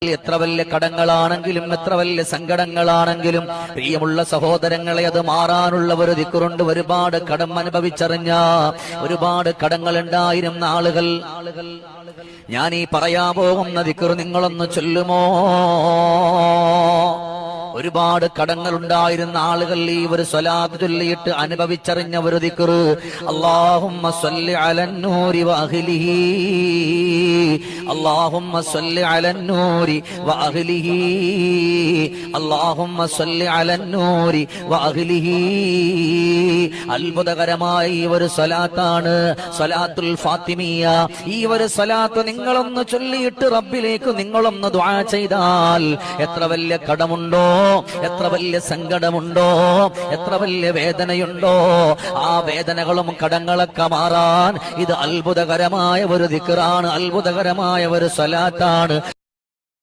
എത്ര വലിയ കടങ്ങളാണെങ്കിലും എത്ര വലിയ സങ്കടങ്ങളാണെങ്കിലും പ്രിയമുള്ള സഹോദരങ്ങളെ, അത് മാറാനുള്ള ഒരു ദിക്റുണ്ട്. ഒരുപാട് കടം അനുഭവിച്ചറിഞ്ഞ, ഒരുപാട് കടങ്ങൾ ഉണ്ടായിരുന്ന ആളുകൾ, ഞാൻ ഈ പറയാൻ പോകുന്ന ദിക്റ് നിങ്ങളൊന്ന് ചൊല്ലുമോ? ഒരുപാട് കടങ്ങൾ ഉണ്ടായിരുന്ന ആളുകൾ ഈ ഒരു സ്വലാത്ത് ചൊല്ലിയിട്ട് അനുഭവിച്ചറിഞ്ഞ ഒരു ദിക്റ്, അല്ലാഹുമ്മ സ്വല്ലി അലന്നൂരി വഅഹ്ലിഹി, അല്ലാഹുമ്മ സ്വല്ലി അലന്നൂരി വഅഹ്ലിഹി, അല്ലാഹുമ്മ സ്വല്ലി അലന്നൂരി വഅഹ്ലിഹി. അത്ഭുതകരമായ ഈ ഒരു സ്വലാത്താണ് സ്വലാത്തുൽ ഫാത്തിമിയ. ഈ ഒരു സ്വലാത്ത് നിങ്ങളൊന്ന് ചൊല്ലിയിട്ട് റബ്ബിലേക്ക് നിങ്ങളൊന്ന് ദുആ ചെയ്താൽ, എത്ര വലിയ കടമുണ്ടോ, എത്ര വലിയ സങ്കടമുണ്ടോ, എത്ര വലിയ വേദനയുണ്ടോ, ആ വേദനകളും കടങ്ങളൊക്കെ മാറാൻ ഇത് അത്ഭുതകരമായ ഒരു ദിക്റാണ്, അത്ഭുതകരമായ ഒരു സ്വലാത്താണ്.